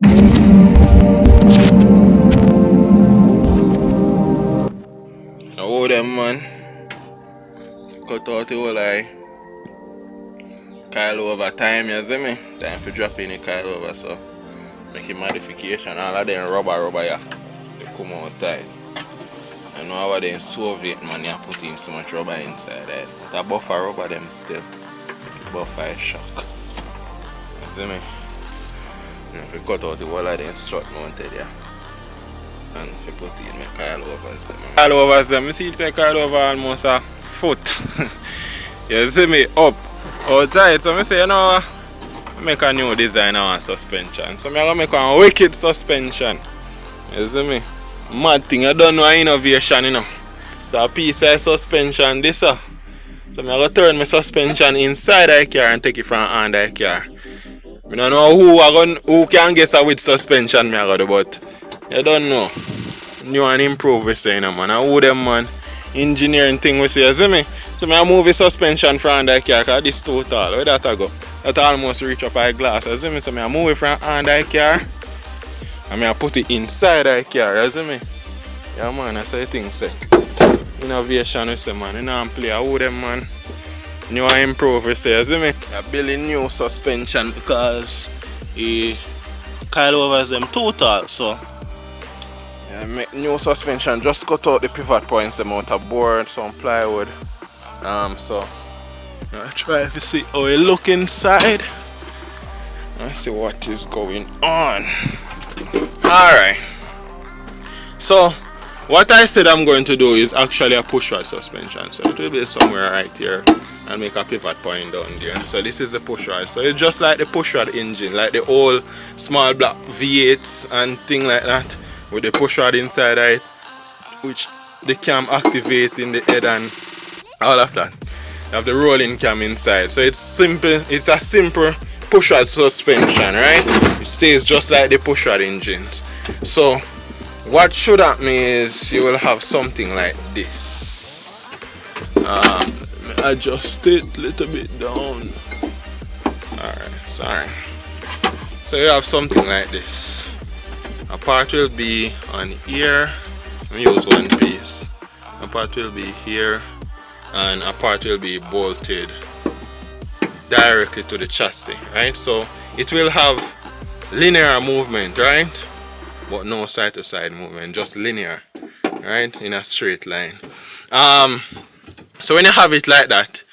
Oh them man, cut out the whole eye. Coil over time, you see me? Time for dropping the coil over, so make a modification. All of them rubber yeah. They come out tight. I know how they Soviet man you put in so much rubber inside that. But a buffer rubber them still. Buffer is shock. You see me? If you cut out the whole of them strut mounted there. And if you put in my coil overs them. Coil overs them, you see it's my coil over almost a foot. You see me? Up. Outside, so I say, you know, make a new design on suspension. So I'm going to make a wicked suspension. You see me? Mad thing, I don't know innovation, you know. So a piece of suspension, this so I'm going to turn my suspension inside the car and take it from under the car. I don't know who can guess which suspension I got, but you don't know. New and improve, we say, you know, man. I who them, man. Engineering thing, we say, you see me? So I move the suspension from under the car because this too tall. Where that I go? That almost reach up my glass. You see me? So I move it from under the car and I put it inside the car. You see me? Yeah man, that's how the thing say. Innovation we say man. You know I'm play. Who them man? New and improve we say. You see me? I building new suspension because the coil overs them too tall. So I make new suspension. Just cut out the pivot points amount of board, some plywood. So I try to see how it look inside. Let's see what is going on. Alright. So what I said I'm going to do is actually a push rod suspension. So it will be somewhere right here and make a pivot point down there. So this is the push rod. So it's just like the push rod engine, like the old small black V8s and thing like that with the push rod inside it, which the cam activate in the head and all of that. You have the rolling cam inside. So it's simple, it's a simple push rod suspension, right? It stays just like the push rod engines. So what should happen is you will have something like this. Let me adjust it a little bit down. Alright, sorry. So you have something like this. A part will be on here. Let me use one piece. A part will be here. And a part will be bolted directly to the chassis, right? So it will have linear movement, right? But no side to side movement, just linear, right? In a straight line. So when you have it like that,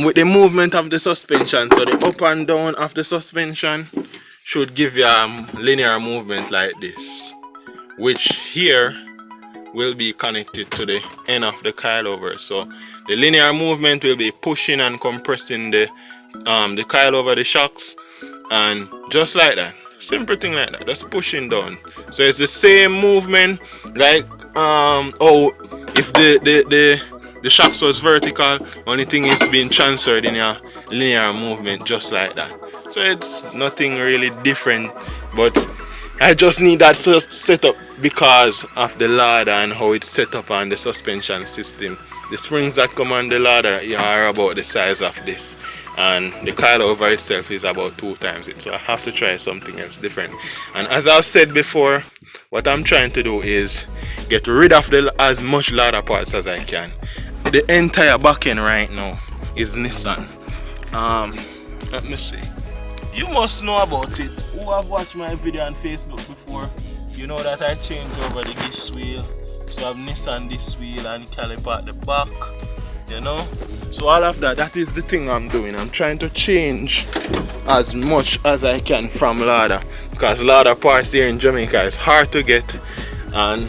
with the movement of the suspension, so the up and down of the suspension should give you linear movement like this, which here will be connected to the end of the coilover. So the linear movement will be pushing and compressing the coilover, the shocks, and just like that, simple thing like that, just pushing down. So it's the same movement like oh, if the shocks was vertical, only thing is being transferred in a linear movement just like that. So it's nothing really different, but I just need that setup because of the ladder and how it's set up on the suspension system. The springs that come on the ladder are about the size of this, and the coilover itself is about 2 times it. So I have to try something else different. And as I've said before, what I'm trying to do is get rid of as much ladder parts as I can. The entire back end right now is Nissan. Let me see. You must know about it. Who have watched my video on Facebook before, you know that I changed over the disc wheel. So I have Nissan disc wheel and caliper at the back, you know. So all of that is the thing I'm doing. I'm trying to change as much as I can from ladder, because ladder parts here in Jamaica is hard to get and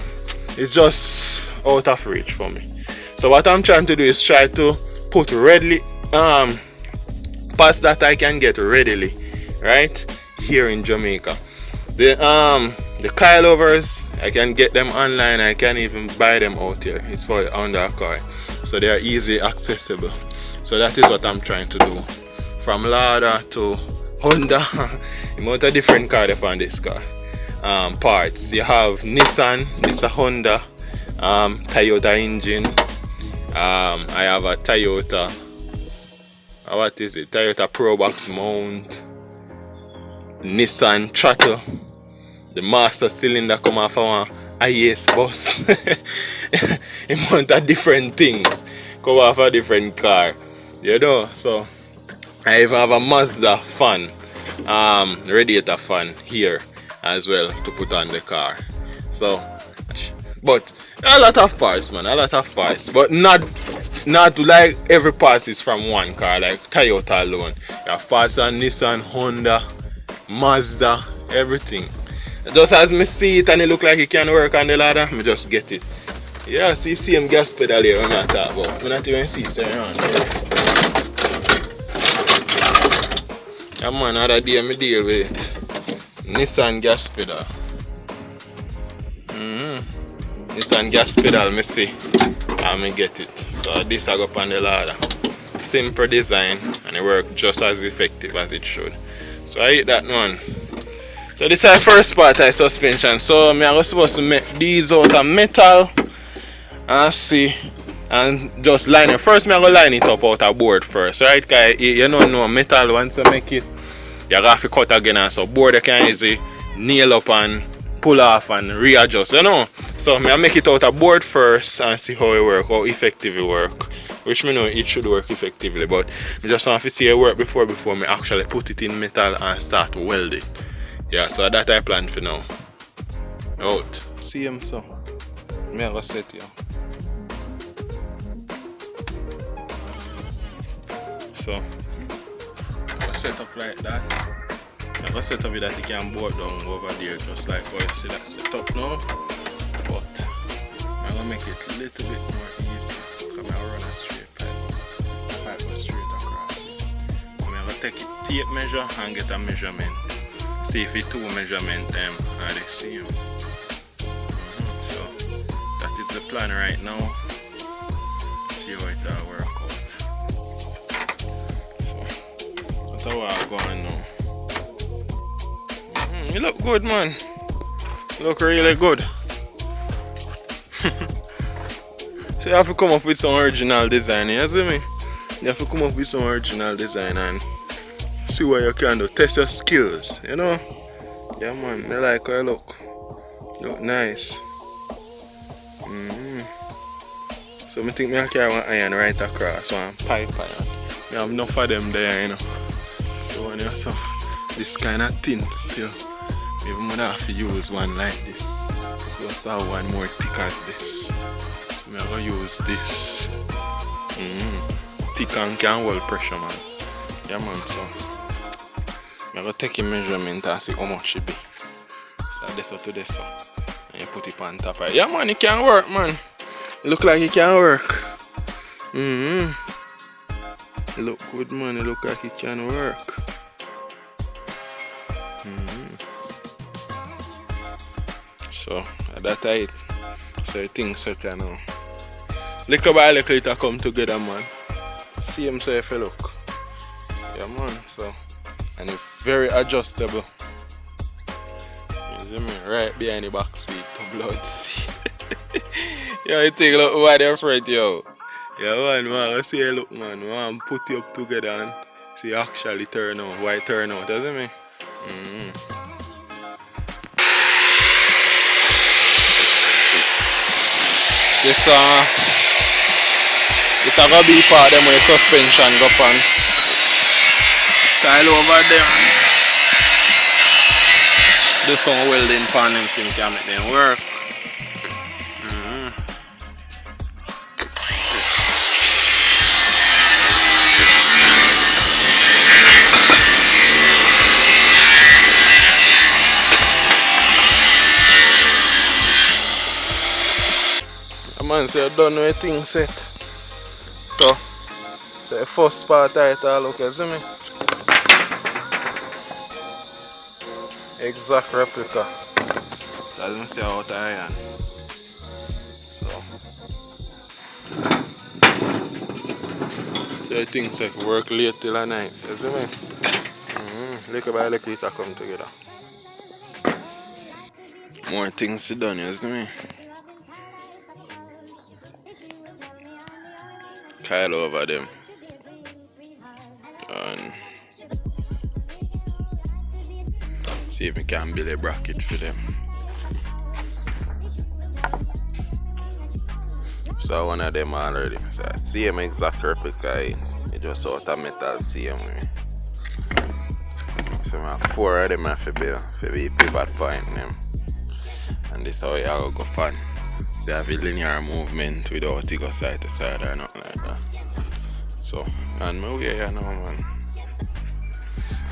it's just out of reach for me. So what I'm trying to do is try to put readily parts that I can get readily, right, here in Jamaica. The coilovers, I can get them online. I can even buy them out here. It's for under a car, so they are easily accessible. So that is what I'm trying to do. From Lada to Honda, amount of different cars on this car. Parts. You have Nissan, this is a Honda, Toyota engine. I have a Toyota. What is it? Toyota Pro Box mount. Nissan throttle. the master cylinder come off of a IS bus. A month of different things come off a different car. You know, so I even have a Mazda fan, radiator fan here as well to put on the car. So, but a lot of parts, man, a lot of parts, but not like every part is from one car, like Toyota alone. You have parts on Nissan, Honda, Mazda, everything. Just as me see it and it look like it can work on the ladder, me just get it. Yeah, see same gas pedal here when I talk about. I not even see it around here. So. Yeah man, other day me deal with Nissan gas pedal. Nissan gas pedal me see and me get it. So this I go up on the ladder. Simple design and it work just as effective as it should. So I hit that one. So this is the first part of suspension. So I was supposed to make these out of metal and see and just line it. First I go line it up out of board first, right? Cause you don't know metal once you make it, you have to cut again, and so board you can easily nail up and pull off and readjust, you know. So I make it out of board first and see how it work, how effective it work. Which me know it should work effectively, but I just want to see it work before me actually put it in metal and start to weld it. Yeah, so that I plan for now. Out. See him so. Me I go set you. So I set up like that. I go set up with that you can board down over there just like how you see that set up now. But I'm gonna make it a little bit more easy. Come and run a straight pipe go straight across. I'm gonna take it tape measure and get a measurement. See if it's two measurements are the same. So that is the plan right now. See how it all work out. So that's how I'm going now. You look good, man. You look really good. So you have to come up with some original design, you see me? You have to come up with some original design and see what you can do. Test your skills, you know? Yeah man, I like how you look. You look nice. So I think I carry one iron right across, one pipe iron. I have enough of them there, you know. So when you have some, this kind of thin still, even when I have to use one like this. So I have one more thick as this. So I'm going to use this. Thick and can hold pressure, man. Yeah man, so I'm going to take a measurement and see how much it be. So this up to this so. And you put it on top right. Yeah man, it can work, man. It look like it can work. It look good, man. It look like it can work. So that's it. So things set you now. Little by little it come together, man. See him so if you look. Yeah man, so and it's very adjustable. You see me right behind the back seat to blood seat. Yo, you think look over there front, yo. Yeah man, I see you look, man. I put you up together and see actually turn out. Why turn out, doesn't it? This gonna be part of them where suspension go on. Tile over them. Do some welding pan them so you can make them work. Man, so you done with things set. So the first part of it all look, you see me? Exact replica. As you see out of iron. So the things like work late till the night, you see me? Little by little it come together. More things to done, you see me? Kyle over them and See if we can build a bracket for them. So one of them already. So same exact replica. It just out of metal same way. So I have 4 of them have to build for the pivot point them. And this is how you go fun. So you have a linear movement without it go side to side or nothing like that. So and my way here now, man.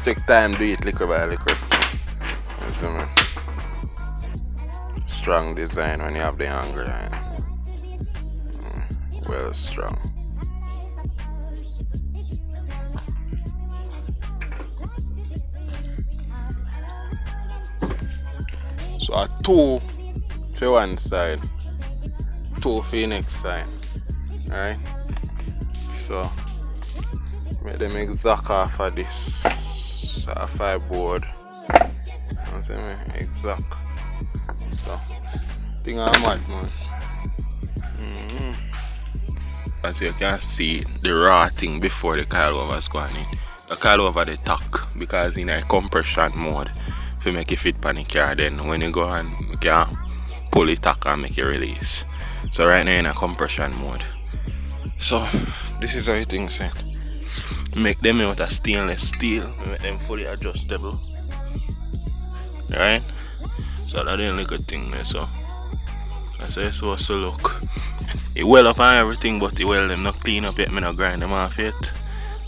Take time do it liquor by liquor. You see me? Strong design when you have the angle line. Well strong. So a 2 for one side, 2 for the next side. Alright? So make them exact off of this five board. You see me? Exact. So thing I'm mad, man. As you can see, the raw thing before the coilover's going in. The coilover the tuck because in a compression mode to make it fit on the car. Then when you go and you can pull it tuck and make it release. So right now in a compression mode. So this is how you think set. Make them out of stainless steel, make them fully adjustable. Right? So that's the only good thing there. So that's how it's supposed to look. It well up and everything, but it well them not clean up yet, me not grind them off yet.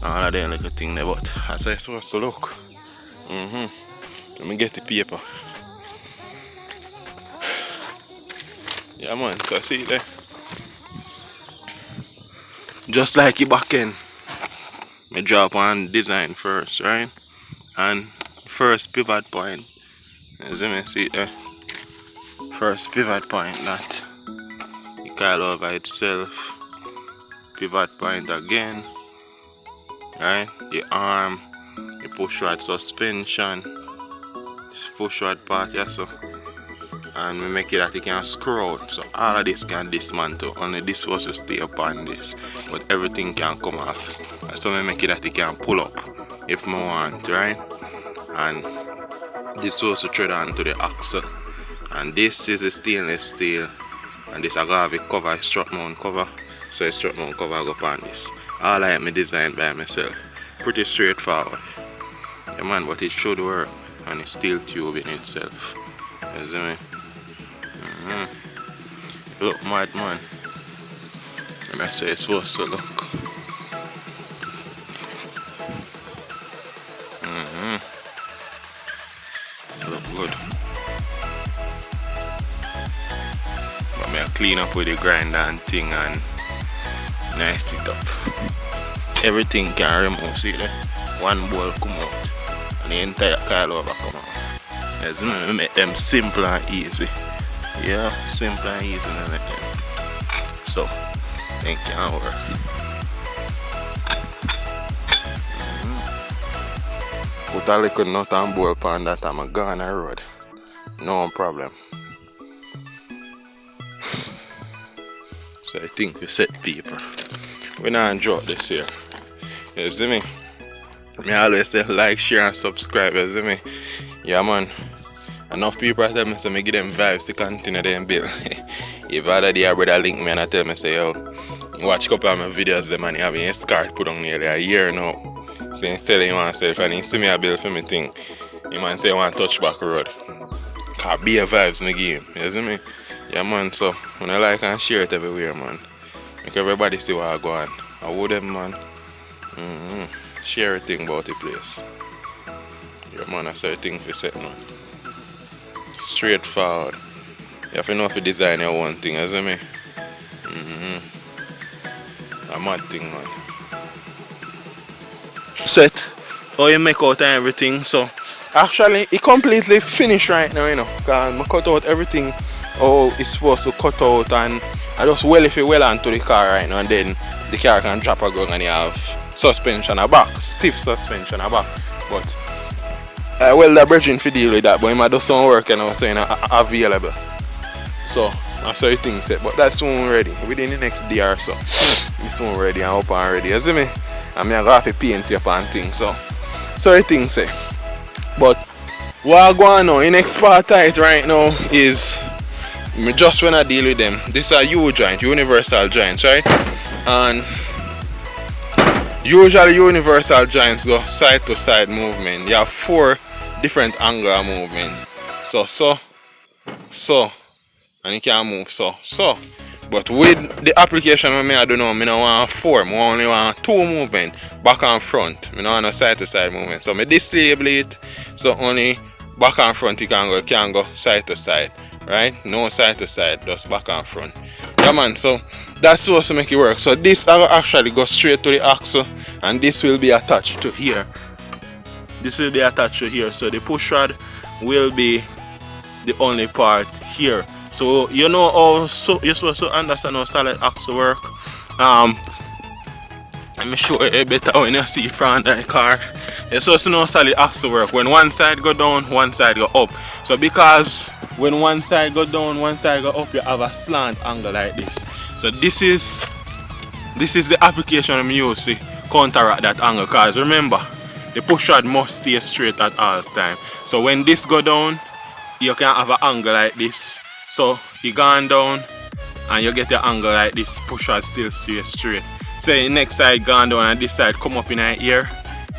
All of them little thing there, but that's how it's supposed to look. Let me get the paper. Yeah man, so see there. Just like your back end. Me drop on design first, right? And first pivot point. You see it there? First pivot point that. Coilover itself, pivot point again, right? The arm, the push rod suspension, this push rod part here, so and we make it that it can screw out. So all of this can dismantle. Only this was to stay upon this, but everything can come off. So we make it that it can pull up if we want, right? And this was to thread onto the axle, and this is the stainless steel. And this I have a cover, a strut mount cover. So a strut mount cover go upon this. All I have me designed by myself. Pretty straightforward. Yeah man, but it should work. And it's steel tube in itself. You see me? Look mad man. And I say it's supposed to look. Look good. I clean up with the grinder and thing and nice it up. Everything can remove, see there? One ball come out and the entire coilover come off. Yes, we make them simple and easy. Yeah, simple and easy to make them. So, they can work. Put a little nut and bolt on that and I'm gone the road. No problem. So I think we set paper. We not drop this here. You see me? I always say like, share and subscribe, you see me? Yeah man. Enough people tell me to give them vibes to continue them build. If other day a brother link me and I tell me say yo, watch a couple of my videos them and he having his card put on nearly a year now. So he's selling himself and he see me a build for me thing. He man say he want to touch back road. Cause be a vibes me give him, you see me? Yeah man, so when I like and share it everywhere man. Make everybody see what I go on. I would them man. Share a thing about the place. Yeah man, that's how things we set man. Straightforward. You have to know if you design your own thing, you see me? A mad thing man. Set. How you make out and everything, so actually it completely finished right now, you know. Cause I cut out everything how it's supposed to cut out and I just well if you well onto the car right now and then the car can drop a gun and you have suspension at back, stiff suspension at back. But well the bridging for deal with that, but it might do some work and I was saying available. So that's how you think set, but that's soon ready. Within the next day or so. It's soon ready and up and ready. You see me? And I have to paint up and things so you think say. But what I go on now in expert tight right now is me just when I deal with them. This are U joint, universal joints, right? And usually universal joints go side to side movement. You have 4 different angle of movement. So, and you can move so. But with the application I do now, I don't want 4, I only want 2 movement, back and front. I don't want no side to side movement. So I disable it, so only back and front you can go side to side. Right? No side to side, just back and front. Yeah man, so that's supposed to make it work. So this I will actually go straight to the axle, and this will be attached to here. This will be attached to here. So the push rod will be the only part here. So you know how you're supposed to understand how solid axle work. Let me show you better when you see it from the car. You're supposed to know how solid axle work. When one side go down, one side go up. So because when one side go down, one side go up, you have a slant angle like this. So this is the application I'm using to counteract that angle. Because remember, the push rod must stay straight at all time. So when this go down, you can have an angle like this. So you gone down and you get your angle like this, push rod still stay straight. Say the next side gone down and this side come up in here,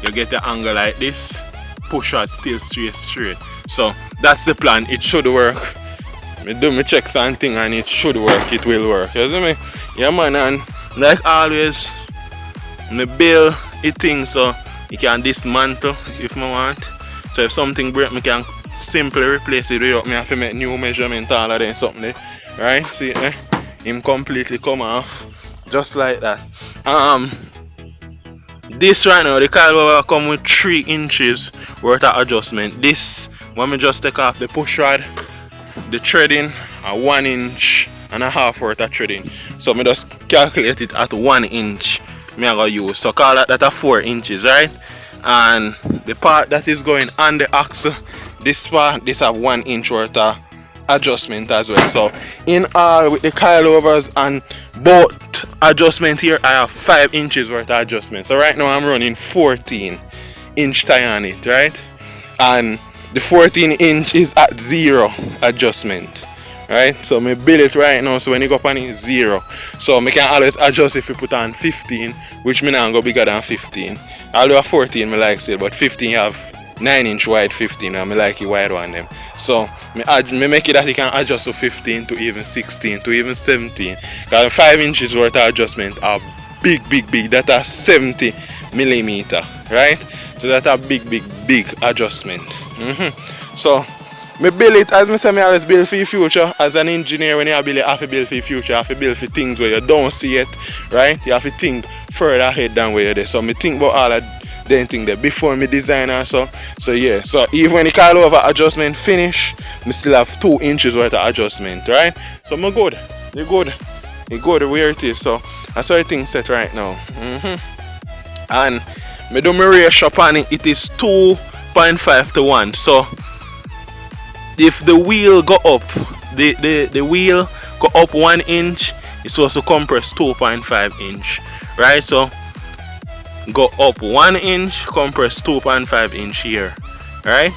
you get the angle like this, push rod still straight. So that's the plan. It should work. Me do my checks and thing and it should work. It will work. You see me? Yeah man, and like always, me build it thing so you can dismantle if I want. So if something break, me can simply replace it without me have to make new measurement all of them something there. Right? See it him completely come off. Just like that. This right now, the coil come with 3 inches worth of adjustment. This, when me just take off the push rod, the threading, 1.5 inches worth of threading. So me just calculate it at 1 inch. Me I go use. So call that 4 inches, right? And the part that is going on the axle, this part, this have 1 inch worth of adjustment as well. So in all with the coilovers and both adjustment here, I have 5 inches worth of adjustment. So right now I'm running 14-inch tie on it, right? And the 14 inch is at 0 adjustment, right? So me build it right now, so when you go up on it, 0. So me can always adjust if you put on 15, which me now go bigger than 15. Although a 14 me like still, but 15 you have 9-inch wide 15 and me like it wide one them. So me make it that you can adjust to 15 to even 16 to even 17. Because 5 inches worth of adjustment are big. That are 70 millimeter, right? So that are big adjustment. So me build it, as me say, me always build for the future. As an engineer, when you build it, you have to build for the future. You have to build for things where you don't see it, right? You have to think further ahead than where you're there. So me think about all of them things there before me design and so yeah. So even when the coilover adjustment finish, me still have 2 inches worth of adjustment, right? So me good. You good where it is. So that's how things set right now. And me do my ratio on it. It is 2.5 to 1. So if the wheel go up, the wheel go up 1 inch, it's supposed to compress 2.5 inch, right? So go up 1 inch, compress 2.5 inch here, right?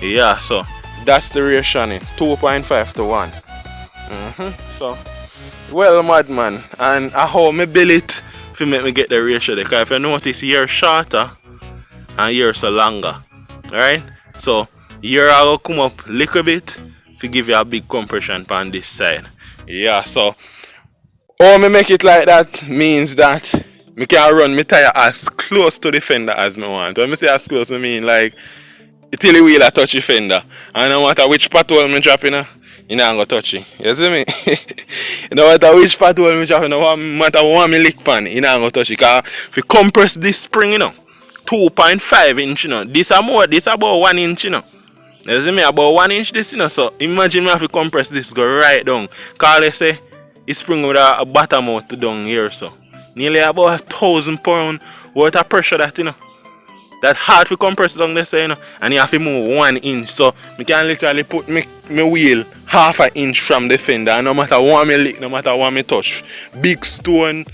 Yeah, so that's the ratio on it, 2.5 to 1. So well, madman, and I how me build it to make me get the ratio there. Because if you notice, here shorter and here so longer, right? So here I will come up a little bit to give you a big compression on this side. Yeah, so how me make it like that means that me can run my tire as close to the fender as me want. When I say as close, I mean like till the wheel I touch the fender. And no matter which pathole me drop in, you know I'm going to touch it. You see me? No matter which pathole me drop in, no matter what me lick pan, you know I'm going to touch it. Because if you compress this spring, you know, 2.5 inch, you know, this is about 1 inch, you know. You see me? About 1 inch this, you know. So imagine me have to compress this, go right down. Because they say it's spring with a bottom out to down here, so. Nearly about 1,000 pounds worth of pressure that, you know. That hard to compress down there, so, you know. And you have to move 1 inch. So I can literally put my wheel half an inch from the fender. And no matter what me lick, no matter what me touch, big stone,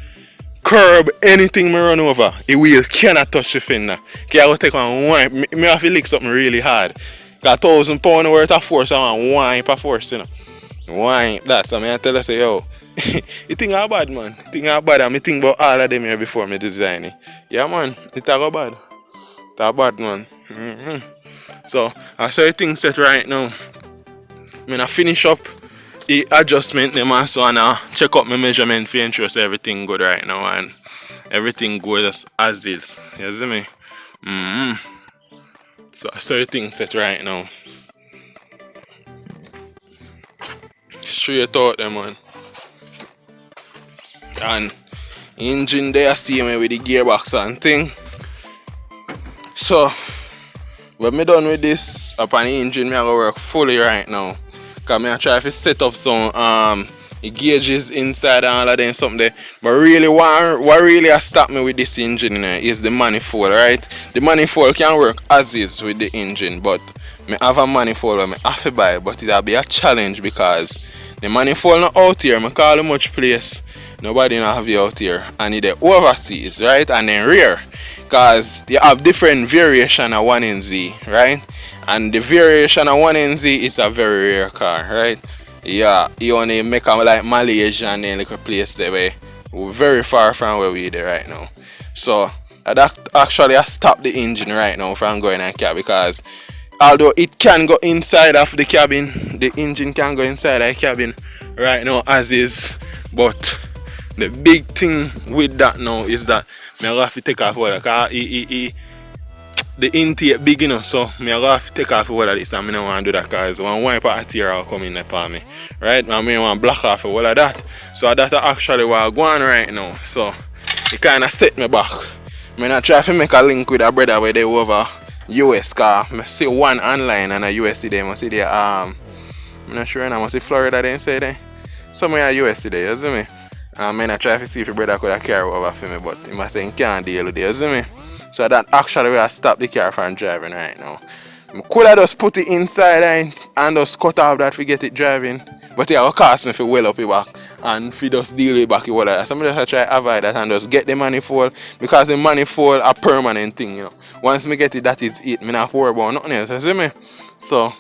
curb, anything me run over, the wheel cannot touch the fender. Okay, I will take one, me have to lick something really hard. Got 1,000 pounds worth of force, I want wine per force, you know. Wine, that's what I tell you, say, yo, you think I'm bad, man. You think I'm bad, and I think about all of them here before me design it. Yeah, man, it's a bad. It's a bad, man. So, I saw the thing set right now. I'm going to finish up the adjustment, them and so, and check up my measurement for ensure so everything good right now, and everything good as is. You see me? So, I saw the thing set right now. Straight out there, man. And engine there, see me with the gearbox and thing. So when me done with this upon the engine, me I go work fully right now. Cause me I try to set up some gauges inside and all of them something there. But really what really has stopped me with this engine is the manifold, right? The manifold can work as is with the engine, but me have a manifold where me have to buy, but it'll be a challenge because the manifold not out here. Me call it much place. Nobody not have it out here. And it overseas, right? And then rear. Because you have different variation of 1NZ, right? And the variation of 1NZ is a very rare car, right? Yeah, you only make them like Malaysia and then like a place there where we're very far from where we're there right now. So that actually has stopped the engine right now from going in car, because although it can go inside of the cabin, the engine can go inside the cabin right now as is, but the big thing with that now is that I have to take off all because the intake big enough, so I have to take off all of this, and I don't want to do that because one wiper material come in upon me, right? I want to block off all of that. So that's actually what I'm going right now. So it kind of set me back. I try to make a link with a brother where they over US, car. I see one online and a US there. I see there I'm not sure, I see Florida they say there. Somewhere US there, you see me? I try to see if your brother could carry over for me, but he must say he can't deal with it, you see me? So that actually will stop the car from driving right now. I could have just put it inside and just cut off that to get it driving. But it will cost me to well up it back and for just deal with it back. So I just try to avoid that and just get the manifold, because the manifold a permanent thing, you know. Once I get it, that is it. I don't have to worry about nothing else, you see me? So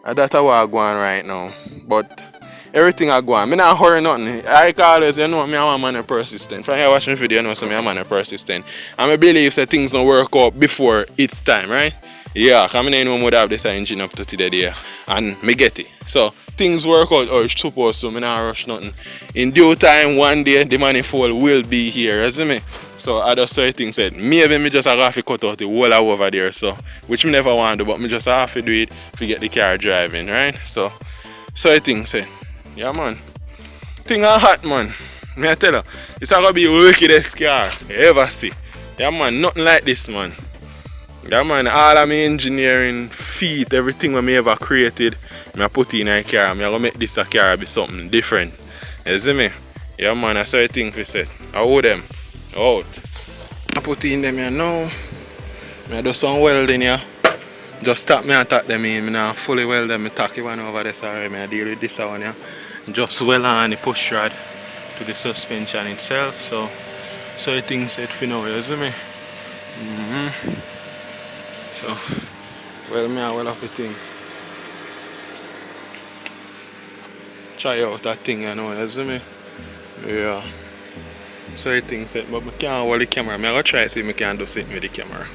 that's what I'm going right now. But everything I go on. I'm not hurry nothing. I always, you know, I'm a man of persistent. If you're watching video, you know, so I'm a man of persistent. And I believe that things don't work out before it's time, right? Yeah, because I know I would have this engine up to today there. And I get it. So things work out or it's supposed to. I'm not rush nothing. In due time, one day, the manifold will be here, you see me? So I just saw things said, maybe I just have to cut out the whole over there, so which I never want to do, but I just have to do it to get the car driving, right? So I think said. Yeah, man. Thing are hot, man. Me I tell you, it's gonna be the wickedest car you ever see. Yeah, man. Nothing like this, man. Yeah, man. All of my engineering feat, everything that me ever created, I put in a car. I'm gonna make this a car be something different. You see me? Yeah, man. I saw a thing we said. I hold them out. I put in them here now. I do some welding here. Just stop me and tack them in. I now fully weld them. I tack one over there. Sorry, I deal with this one here. Just well on the push rod to the suspension itself. So the thing set for now, you see me? So well me I well up the thing. Try out that thing, you know, you see me? Yeah. So the thing set, but I can't hold the camera. I'm gonna try to see if I can do something with the camera.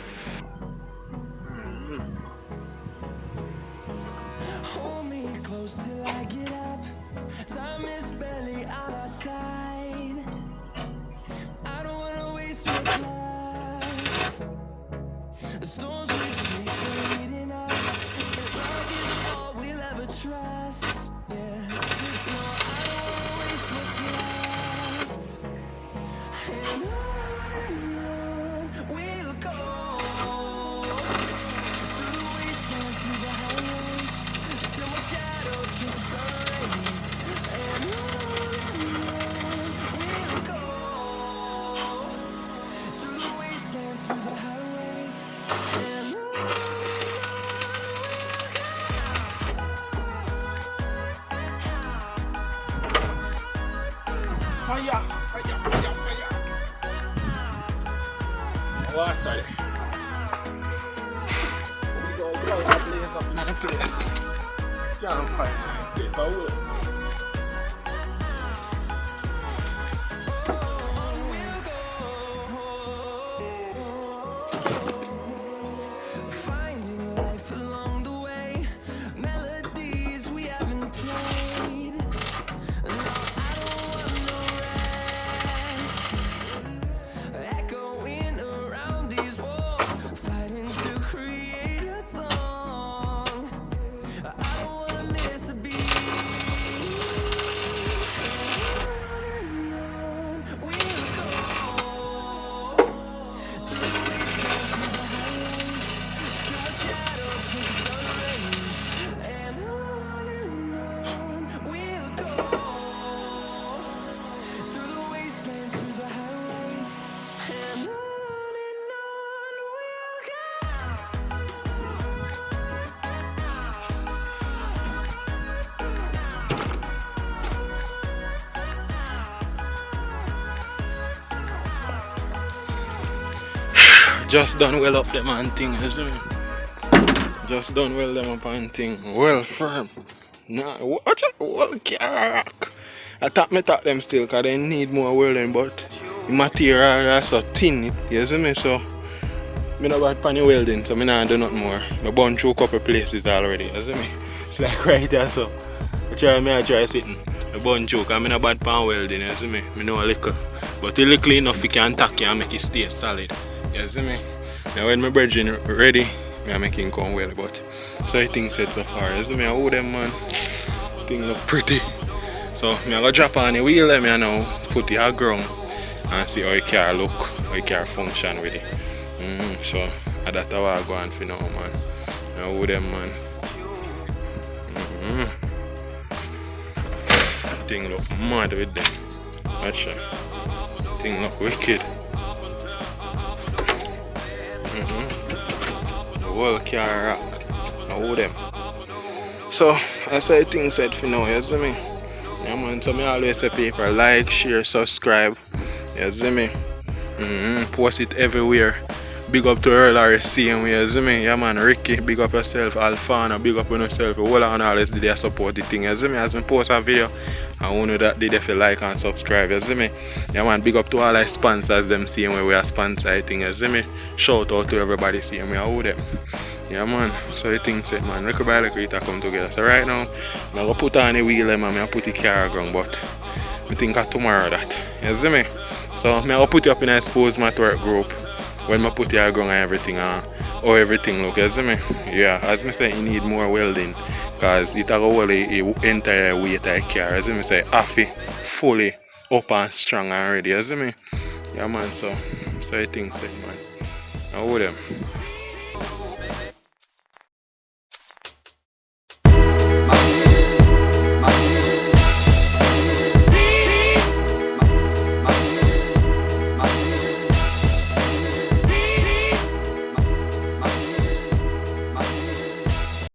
Fire! Water. We go, mess up in the place. Can't find my place. I will. Just done well up them and thing, you see me? Just done well them up and thing. Well firm. Nah, watch out, well rock. I thought them still because they need more welding, but the material is so thin, you see me? So I not bad pan the welding, so I not do nothing more. I burn through a couple places already, you see me? It's like right there, so I try sitting. I burn through because I not bad pan welding, you see me? I know a little. But a little enough you can tack you and make it stay solid. You see me? Now when my brethren ready, I make him come well, but so I think set so far. You see me? I hold them man. Thing look pretty. So I go drop on the wheel and I now put it on ground and see how it can look, how it can function with it. So that's how I go on for now man. I hold them man. Thing look mad with them. Watch out. Thing look wicked. The whole car rock. I hold them. So I say things said for now, you see me? Yeah man, so I always say people like, share, subscribe. You see me? Post it everywhere. Big up to Earl RSC, you see me? Yeah man, Ricky, big up yourself, Alfana, big up on yourself. All on always did they support the thing, you see me? As I post a video, I want you that they if you like and subscribe, you see me? Yeah man, big up to all our sponsors, them seeing where we are sponsor thing, you see me? Shout out to everybody seeing me, I hold them. Yeah man, so the thing said man, little by little it come together. So right now, I'm going to put on the wheel and I put the car ground, but I think of tomorrow that, you see me? So I'm going to put it up in a Expose My Work group. When I put your ground and everything how everything look, you see me? Yeah, as I say, you need more welding because it will hold the entire weight of the car, you see me? Say half it fully up and strong and ready, you see me? Yeah man, so I think said man, I hold them.